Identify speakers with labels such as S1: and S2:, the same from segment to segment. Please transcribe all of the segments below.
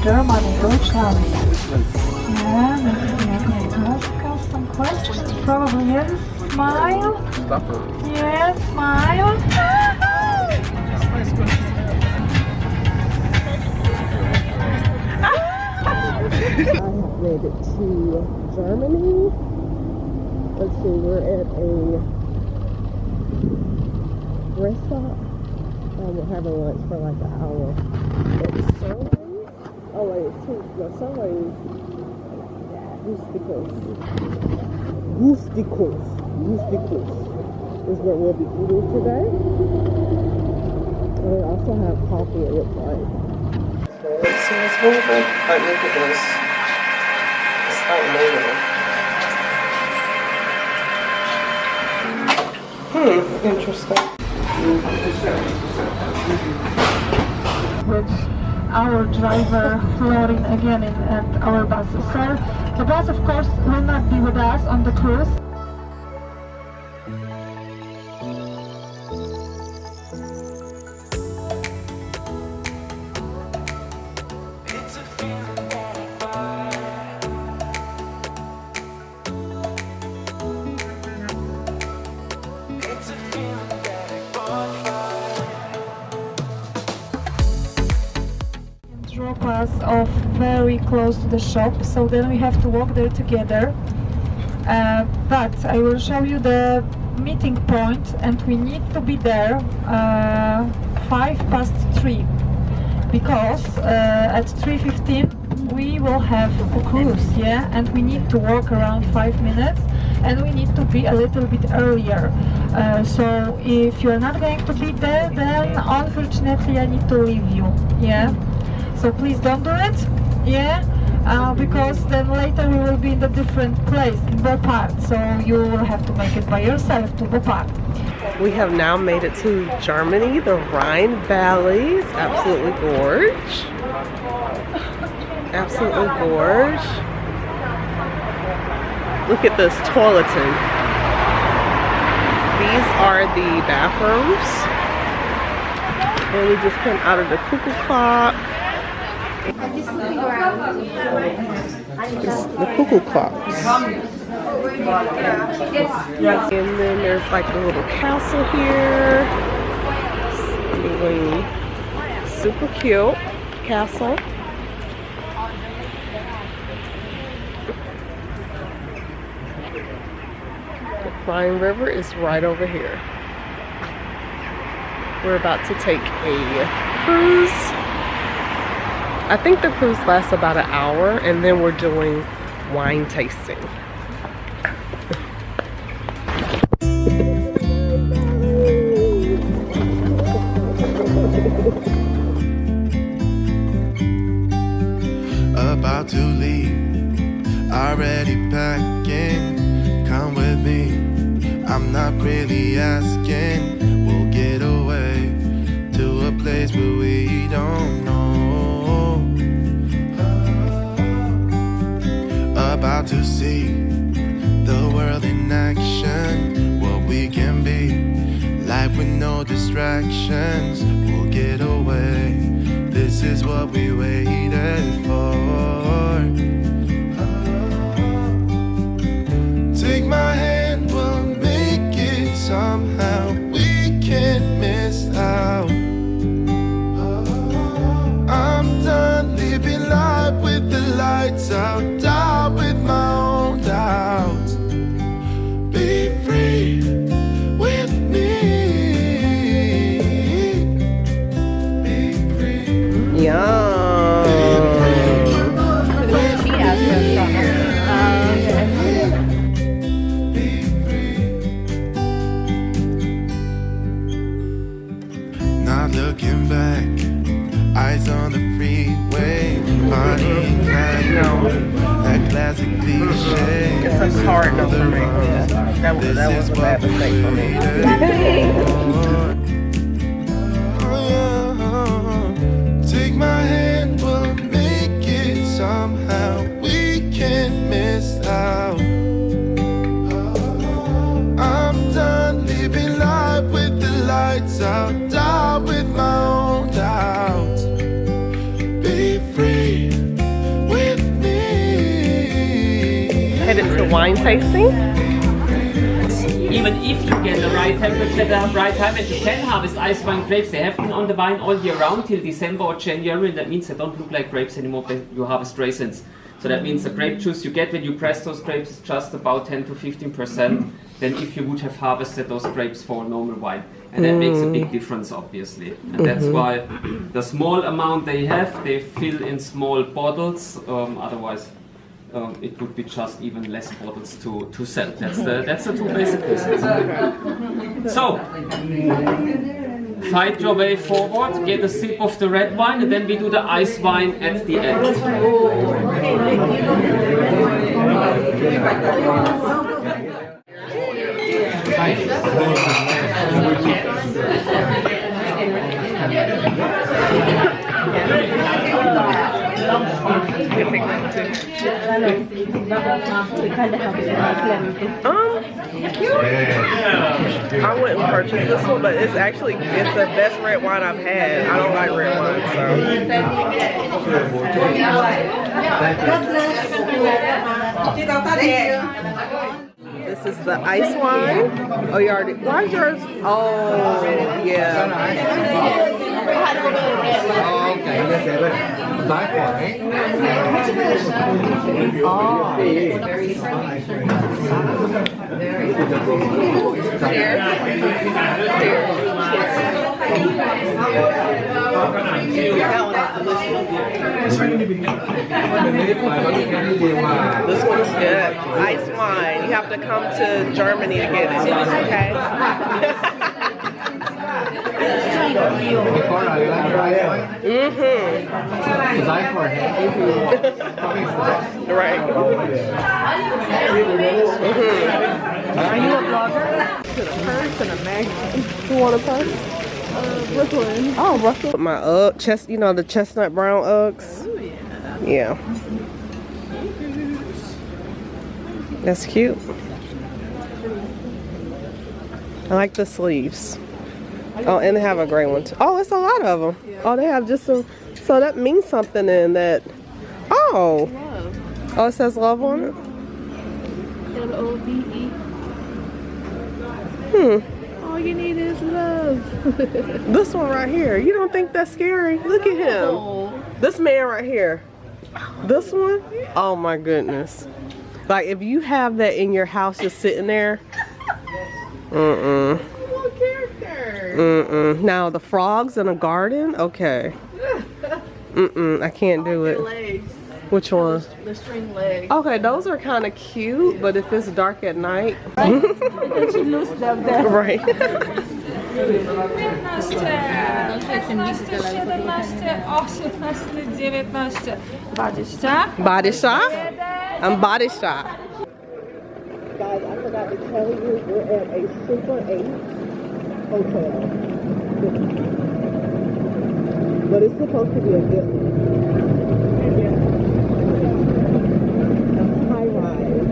S1: Germany, Deutschland. Yeah, maybe I can ask some questions. Probably yes. Smile. Yes, smile.
S2: I have made it to Germany. Let's see, we're at a rest stop. We're having lunch for like an hour. It's Sunday. Oh wait, it's two. No, Sunday. Gusticus is what we'll be eating today. And we also have coffee, it looks like. So it's moving. Like, look at this. It's like moving. Interesting.
S1: With our driver Florin again at our bus. So the bus of course will not be with us on the cruise. Drop us off very close to the shop, so then we have to walk there together. But I will show you the meeting point, and we need to be there 3:05 because at 3:15 we will have a cruise, yeah, and we need to walk around 5 minutes, and we need to be a little bit earlier. So if you're not going to be there, then unfortunately I need to leave you, yeah. So please don't do it, yeah, because then later we will be in a different place, in Bopart, so you will have to make it by yourself to Bopart.
S2: We have now made it to Germany, the Rhine Valley. It's absolutely gorge. Absolutely gorge. Look at this toileting. These are the bathrooms. And we just came out of the cuckoo clock. It's the cuckoo clocks. And then there's like a little castle here. Super cute castle. The Rhine River is right over here. We're about to take a cruise. I think the cruise lasts about an hour, and then we're doing wine tasting.
S3: About to leave, already packing. Come with me, I'm not really asking. We'll get away to a place where we don't know. About to see the world in action, what we can be, life with no distractions. We'll get away, this is what we waited for. Take my hand, we'll make it somehow. We can't miss out. I'm done living life with the lights out. Die with my own doubts. Be free with me. Be free.
S2: Yum.
S3: Not looking back, eyes on the freeway, body like that classic cliche.
S2: It's a hard no for me. Yeah. That was a bad mistake for me.
S3: Take my hand, we'll make it somehow. We can't miss out. I'm done living life with the lights out. Die with my own doubts. Be free.
S2: wine tasting.
S4: Even if you get the right temperature at the right time, and you can harvest ice wine grapes, they have been on the vine all year round till December or January, and that means they don't look like grapes anymore, you harvest raisins. So that means the grape juice you get when you press those grapes is just about 10 to 15% than if you would have harvested those grapes for normal wine. And that makes a big difference, obviously. And that's why the small amount they have, they fill in small bottles, otherwise it would be just even less bottles to sell. That's the two basic reasons. So, fight your way forward, get a sip of the red wine, and then we do the ice wine at the end.
S2: I wouldn't purchase this one, but it's the best red wine I've had. I don't like red wine, so. This is the ice wine. Oh, you already. Why is yours? Oh, yeah. This one's good. Ice wine. You have to come to Germany to get this one, okay? Right. Are you a blogger? To the purse and a magazine. You want a purse? Brooklyn. Oh, Brooklyn. My you know, the chestnut brown Uggs. Oh, yeah. Yeah. That's cute. I like the sleeves. Oh, and they have a gray one too. Oh, it's a lot of them. Oh, they have just some. So that means something in that. Oh. Oh, it says love on it.
S5: L-O-V-E. All you need is love.
S2: This one right here. You don't think that's scary? Look at him. This man right here. This one? Oh my goodness. Like if you have that in your house just sitting there. Now the frogs in a garden? Okay. I can't do it.
S5: Legs.
S2: Which one?
S5: The string legs.
S2: Okay, those are kind of cute, but if it's dark at night.
S5: Then she lose them there.
S2: Right.
S1: 17, 18, 19, 20.
S2: Body shop? I'm body shop. Guys, I forgot to tell you, we're at a Super 8 hotel. But it's supposed to be a good one. High rise.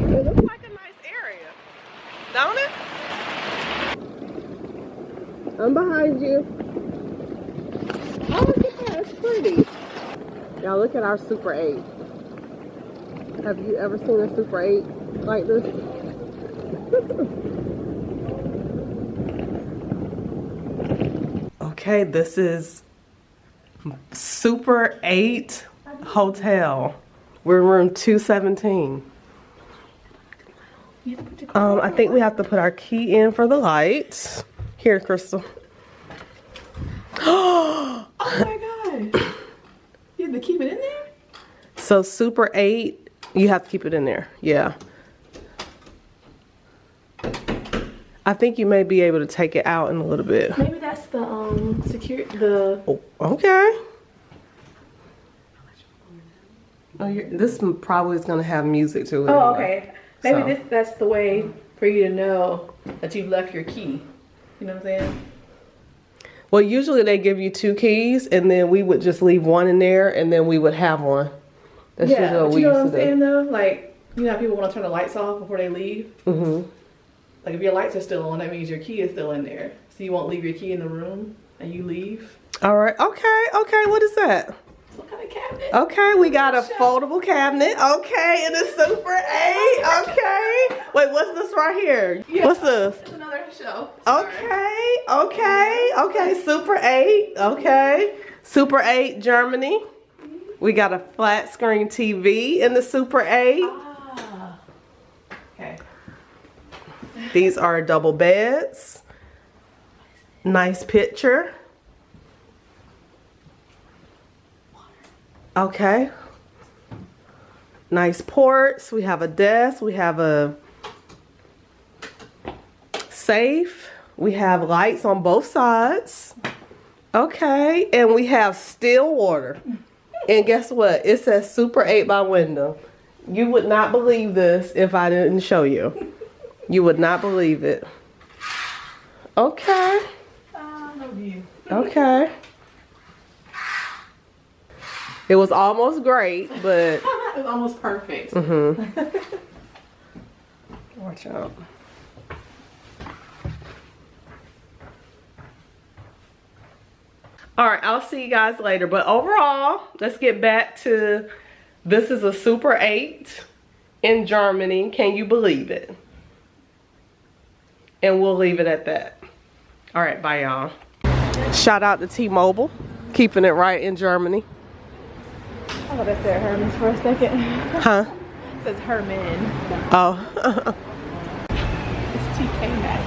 S2: It looks like a nice area, don't it? I'm behind you. Oh, look at that, it's pretty. Now look at our Super 8. Have you ever seen a Super 8 like this? Okay, this is Super 8 Hotel. We're in room 217. I think we have to put our key in for the lights. Here, Crystal.
S5: Oh my god. You have to keep it in there?
S2: So Super 8, you have to keep it in there. Yeah. I think you may be able to take it out in a little bit.
S5: Maybe that's the
S2: Oh, okay. Oh, this probably is gonna have music to it.
S5: Oh, okay. Maybe
S2: So.
S5: that's the way for you to know that you've left your key. You know what I'm saying?
S2: Well, usually they give you 2 keys, and then we would just leave one in there, and then we would have one. That's
S5: Yeah,
S2: usually
S5: but
S2: what we
S5: you know what I'm
S2: used to do.
S5: saying though? Like, you know how people want to turn the lights off before they leave?
S2: Mm-hmm.
S5: Like if your lights are still on, that means your key is still in there. So you won't leave your key in the room and you leave.
S2: All right. Okay. Okay. What is that?
S5: kind of cabinet.
S2: Okay, we got a foldable cabinet. Okay, and a Super 8. Okay. Wait, what's this right here?
S5: Yeah.
S2: What's this?
S5: It's another shelf.
S2: Okay, Super 8. Okay. Super 8 Germany. We got a flat screen TV in the Super 8.
S5: Ah. Okay.
S2: These are double beds. Nice picture. Okay. Nice ports. We have a desk. We have a safe. We have lights on both sides. Okay. And we have still water. And guess what? It says Super 8 by window. You would not believe this if I didn't show you. You would not believe it. Okay.
S5: No view.
S2: Okay. It was almost great, but
S5: It was almost perfect.
S2: watch out. All right, I'll see you guys later. But overall, let's get back to this is a Super 8 in Germany. Can you believe it? And we'll leave it at that. All right, bye y'all. Shout out to T-Mobile, keeping it right in Germany.
S5: I thought it said Herman's for a second.
S2: Huh?
S5: It says Herman.
S2: Oh.
S5: It's TK Maxx.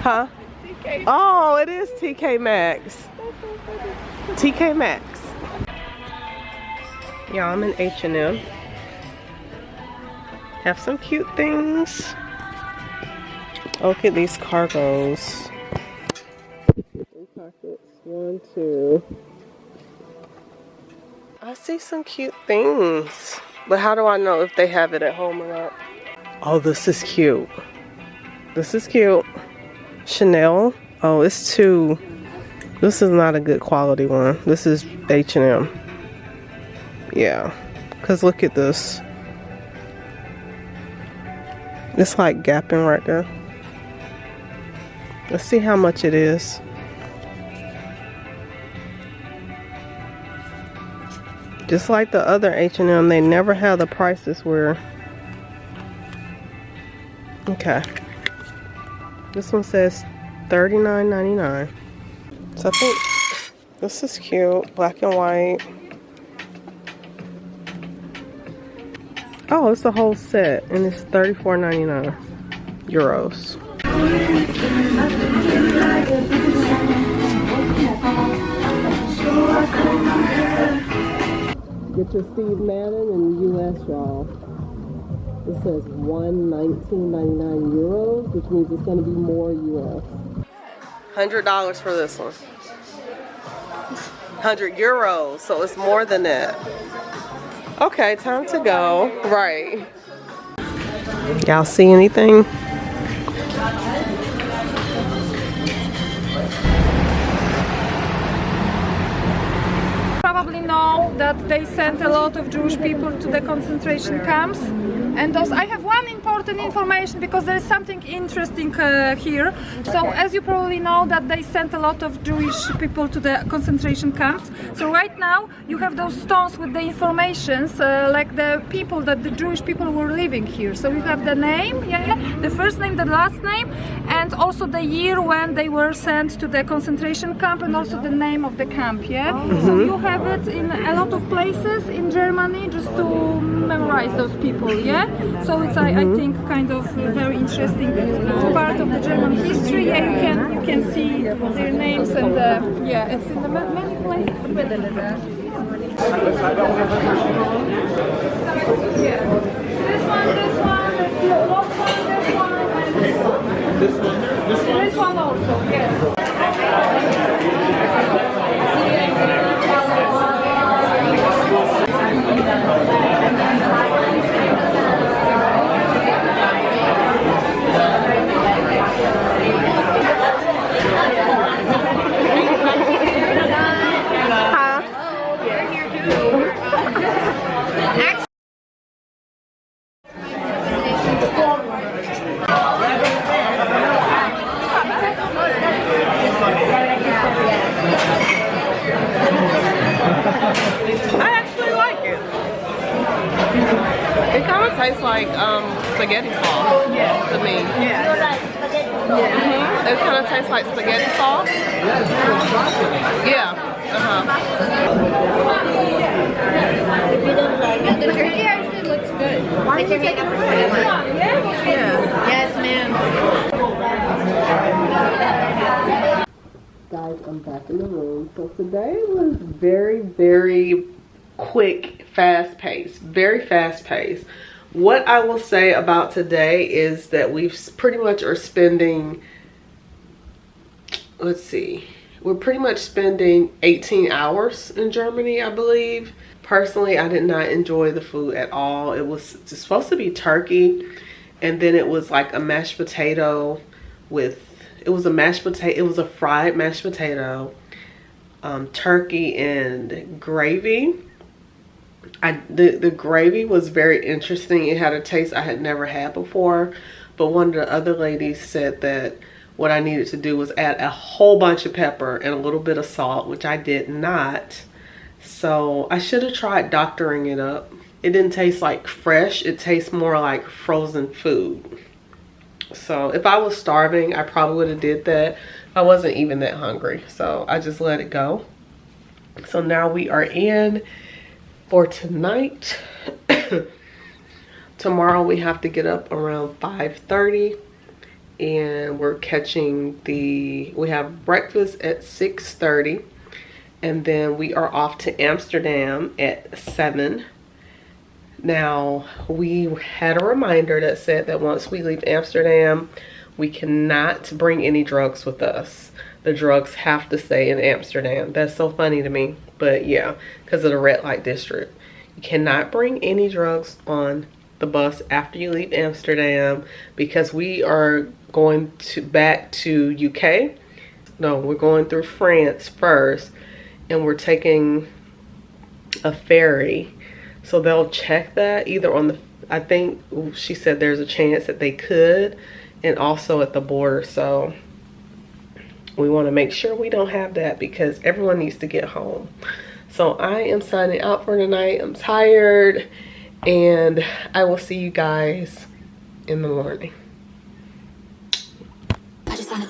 S2: Huh?
S5: TK.
S2: Oh, it is TK Maxx. TK Maxx. Yeah, I'm in H&M. Have some cute things. Look at these cargos. 3 pockets. 1, 2. I see some cute things. But how do I know if they have it at home or not? Oh, this is cute. This is cute. Chanel. Oh, it's 2. This is not a good quality one. This is H&M. Yeah. Because look at this. It's like gapping right there. Let's see how much it is. Just like the other H&M, they never have the prices where... Okay. This one says $39.99. So I think this is cute. Black and white. Oh, it's a whole set. And it's €34.99. Euros. Get your Steve Madden in the US, y'all. It says €119.99 euros, which means it's going to be more US. $100 for this one. 100 euros, so it's more than that. Okay, time to go. Right. Y'all see anything?
S1: Probably know that they sent a lot of Jewish people to the concentration camps. And those, I have one important information because there is something interesting here. So as you probably know that they sent a lot of Jewish people to the concentration camps. So right now you have those stones with the informations like the people that the Jewish people were living here. So you have the name, the first name, the last name, and also the year when they were sent to the concentration camp, and also the name of the camp. So you have it in a lot of places in Germany just to memorize those people. So it's I think kind of very interesting part of the German history. You can see their names, and it's in the many places. This one also, yes.
S2: It kind of tastes like spaghetti sauce.
S5: Yeah.
S2: To me.
S5: Yeah.
S2: It kind of tastes like spaghetti sauce. Yeah.
S6: The turkey actually looks good. Why did you take it away?
S2: Yeah.
S6: Yes, ma'am.
S2: Guys, I'm back in the room. So today was very, very quick, fast paced. Very fast paced. What I will say about today is that we pretty much are spending, let's see, we're pretty much spending 18 hours in Germany, I believe. Personally, I did not enjoy the food at all. It was just supposed to be turkey, and then it was like a mashed potato with, it was a mashed potato, it was a fried mashed potato, turkey and gravy. The gravy was very interesting. It had a taste I had never had before, but one of the other ladies said that what I needed to do was add a whole bunch of pepper and a little bit of salt, which I did not. So I should have tried doctoring it up. It didn't taste like fresh. It tastes more like frozen food. So if I was starving, I probably would have did that. I wasn't even that hungry, so I just let it go. So now we are in for tonight. Tomorrow we have to get up around 5:30, and we're catching we have breakfast at 6:30, and then we are off to Amsterdam at 7. Now, we had a reminder that said that once we leave Amsterdam, we cannot bring any drugs with us. The drugs have to stay in Amsterdam. That's so funny to me, but yeah, because of the red light district. You cannot bring any drugs on the bus after you leave Amsterdam, because we are going back to UK. No, we're going through France first, and we're taking a ferry. So they'll check that either on the, I think she said there's a chance that they could, and also at the border. So we want to make sure we don't have that, because everyone needs to get home. So I am signing out for tonight. I'm tired, and I will see you guys in the morning.
S7: I just wanna